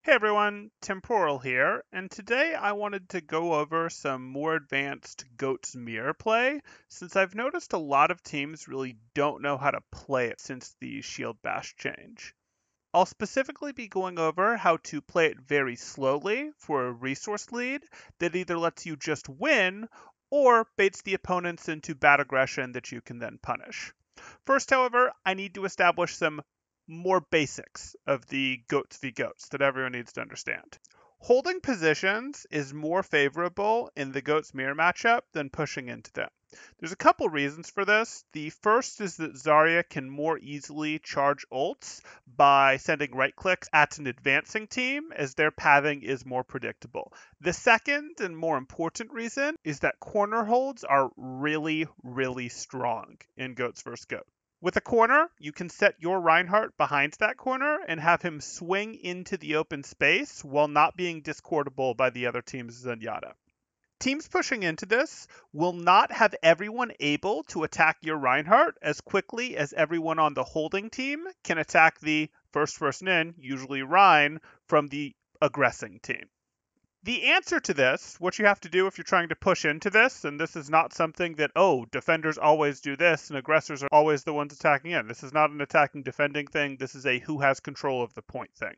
Hey everyone, Temporal here, and today I wanted to go over some more advanced Goat's Mirror play, since I've noticed a lot of teams really don't know how to play it since the Shield Bash change. I'll specifically be going over how to play it very slowly for a resource lead that either lets you just win or baits the opponents into bad aggression that you can then punish. First, however, I need to establish some more basics of the goats v goats that everyone needs to understand. Holding positions is more favorable in the goats mirror matchup than pushing into them. There's a couple reasons for this. The first is that Zarya can more easily charge ults by sending right clicks at an advancing team, as their pathing is more predictable. The second and more important reason is that corner holds are really, really strong in goats vs goats. With a corner, you can set your Reinhardt behind that corner and have him swing into the open space while not being discordable by the other team's Zenyatta. Teams pushing into this will not have everyone able to attack your Reinhardt as quickly as everyone on the holding team can attack the first person in, usually Rein, from the aggressing team. The answer to this, what you have to do if you're trying to push into this, and this is not something that, oh, defenders always do this and aggressors are always the ones attacking in. This is not an attacking defending thing. This is a who has control of the point thing.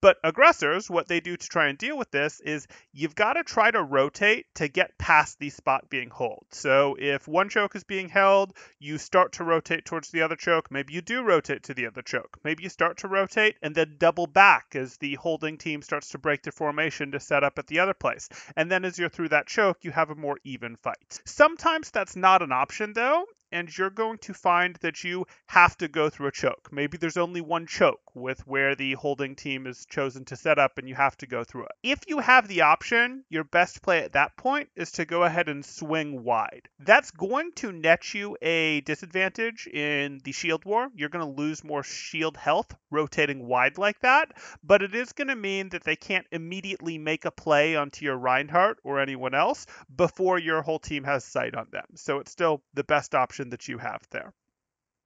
But aggressors, what they do to try and deal with this is you've got to try to rotate to get past the spot being held. So if one choke is being held, you start to rotate towards the other choke. Maybe you do rotate to the other choke. Maybe you start to rotate and then double back as the holding team starts to break their formation to set up at the other place. And then as you're through that choke, you have a more even fight. Sometimes that's not an option though, and you're going to find that you have to go through a choke. Maybe there's only one choke with where the holding team is chosen to set up and you have to go through it. If you have the option, your best play at that point is to go ahead and swing wide. That's going to net you a disadvantage in the shield war. You're going to lose more shield health rotating wide like that, but it is going to mean that they can't immediately make a play onto your Reinhardt or anyone else before your whole team has sight on them. So it's still the best option that you have there.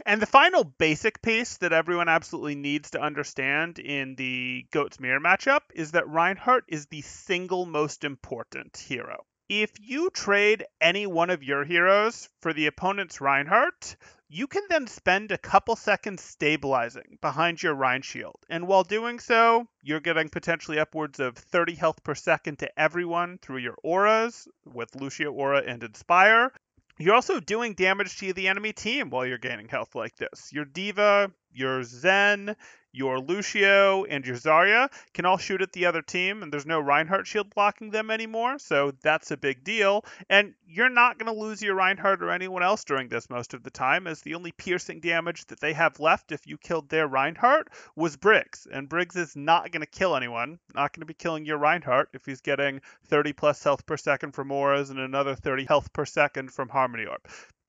And the final basic piece that everyone absolutely needs to understand in the Goats Mirror matchup is that Reinhardt is the single most important hero. If you trade any one of your heroes for the opponent's Reinhardt, you can then spend a couple seconds stabilizing behind your Rein shield. And while doing so, you're getting potentially upwards of 30 health per second to everyone through your auras with Lucio Aura and Inspire. You're also doing damage to the enemy team while you're gaining health like this. Your D.Va, your Zen, your Lucio, and your Zarya can all shoot at the other team, and there's no Reinhardt shield blocking them anymore, so that's a big deal. And you're not going to lose your Reinhardt or anyone else during this most of the time, as the only piercing damage that they have left if you killed their Reinhardt was Briggs, and Briggs is not going to kill anyone, not going to be killing your Reinhardt if he's getting 30 plus health per second from auras and another 30 health per second from Harmony Orb.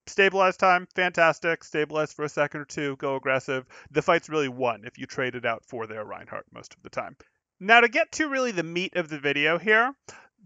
Stabilize time, fantastic. Stabilize for a second or two, go aggressive. The fight's really won if you trade it out for their Reinhardt most of the time. Now to get to really the meat of the video here,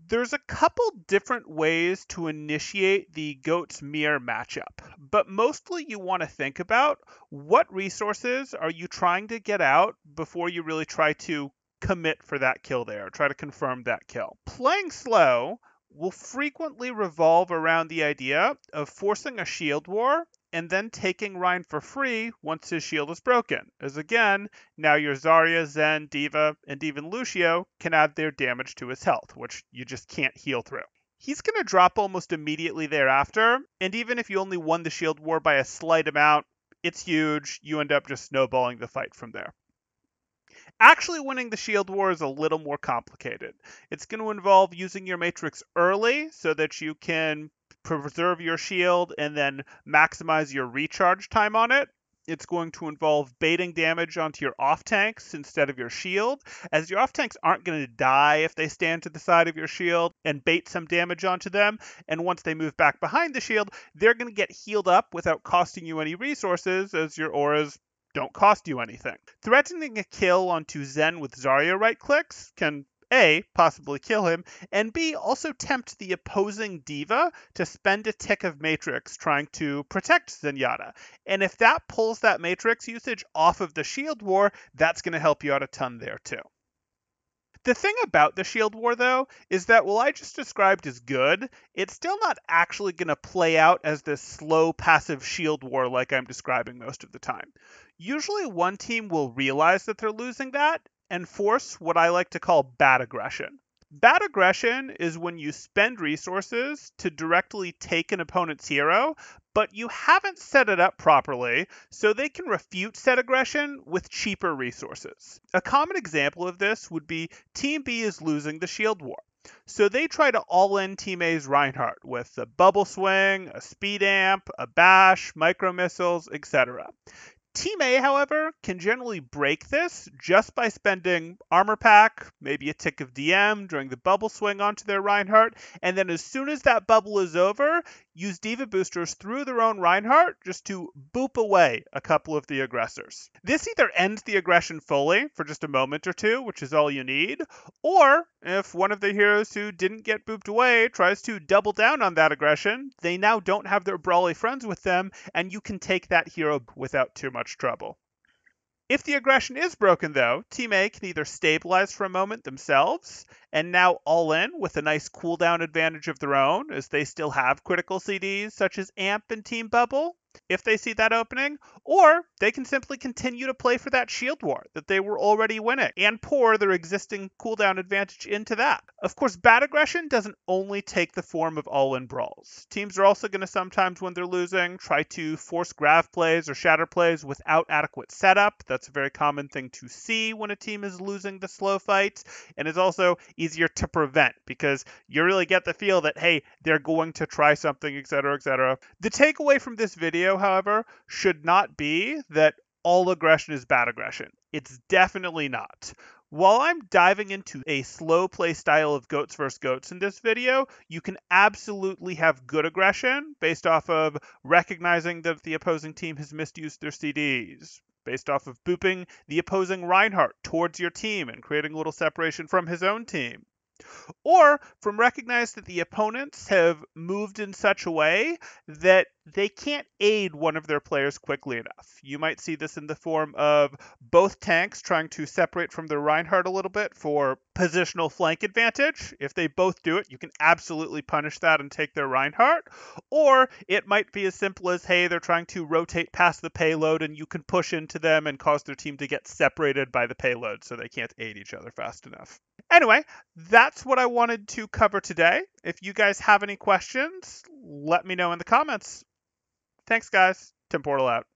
there's a couple different ways to initiate the Goats Mirror matchup, but mostly you want to think about what resources are you trying to get out before you really try to commit for that kill there, try to confirm that kill. Playing slow will frequently revolve around the idea of forcing a shield war and then taking Rein for free once his shield is broken, as again, now your Zarya, Zen, D.Va, and even Lucio can add their damage to his health, which you just can't heal through. He's going to drop almost immediately thereafter, and even if you only won the shield war by a slight amount, it's huge, you end up just snowballing the fight from there. Actually winning the shield war is a little more complicated. It's going to involve using your matrix early so that you can preserve your shield and then maximize your recharge time on it. It's going to involve baiting damage onto your off tanks instead of your shield, as your off tanks aren't going to die if they stand to the side of your shield and bait some damage onto them. And once they move back behind the shield, they're going to get healed up without costing you any resources, as your auras don't cost you anything. Threatening a kill onto Zen with Zarya right clicks can A, possibly kill him, and B, also tempt the opposing D.Va to spend a tick of Matrix trying to protect Zenyatta. And if that pulls that Matrix usage off of the shield war, that's going to help you out a ton there too. The thing about the Shield War, though, is that while I just described as good, it's still not actually going to play out as this slow, passive Shield War like I'm describing most of the time. Usually, one team will realize that they're losing that and force what I like to call bad aggression. Bad aggression is when you spend resources to directly take an opponent's hero, but you haven't set it up properly, so they can refute said aggression with cheaper resources. A common example of this would be Team B is losing the Shield War. So they try to all-in Team A's Reinhardt with a bubble swing, a speed amp, a bash, micro missiles, etc. Team A, however, can generally break this just by spending armor pack, maybe a tick of DM during the bubble swing onto their Reinhardt, and then as soon as that bubble is over, use Diva boosters through their own Reinhardt just to boop away a couple of the aggressors. This either ends the aggression fully for just a moment or two, which is all you need, or if one of the heroes who didn't get booped away tries to double down on that aggression, they now don't have their brawly friends with them, and you can take that hero without too much trouble. If the aggression is broken, though, Team A can either stabilize for a moment themselves, and now all in with a nice cooldown advantage of their own, as they still have critical CDs such as Amp and Team Bubble, if they see that opening, or they can simply continue to play for that shield war that they were already winning and pour their existing cooldown advantage into that. Of course, bad aggression doesn't only take the form of all-in brawls. Teams are also going to sometimes, when they're losing, try to force grav plays or shatter plays without adequate setup. That's a very common thing to see when a team is losing the slow fights, and it's also easier to prevent because you really get the feel that, hey, they're going to try something, etc., etc. The takeaway from this video, however, should not be that all aggression is bad aggression. It's definitely not. While I'm diving into a slow play style of goats vs. goats in this video, you can absolutely have good aggression based off of recognizing that the opposing team has misused their CDs, based off of booping the opposing Reinhardt towards your team and creating a little separation from his own team, or from recognize that the opponents have moved in such a way that they can't aid one of their players quickly enough. You might see this in the form of both tanks trying to separate from their Reinhardt a little bit for positional flank advantage. If they both do it, you can absolutely punish that and take their Reinhardt. Or it might be as simple as, hey, they're trying to rotate past the payload and you can push into them and cause their team to get separated by the payload so they can't aid each other fast enough. Anyway, that's what I wanted to cover today. If you guys have any questions, let me know in the comments. Thanks, guys. Tim Portal out.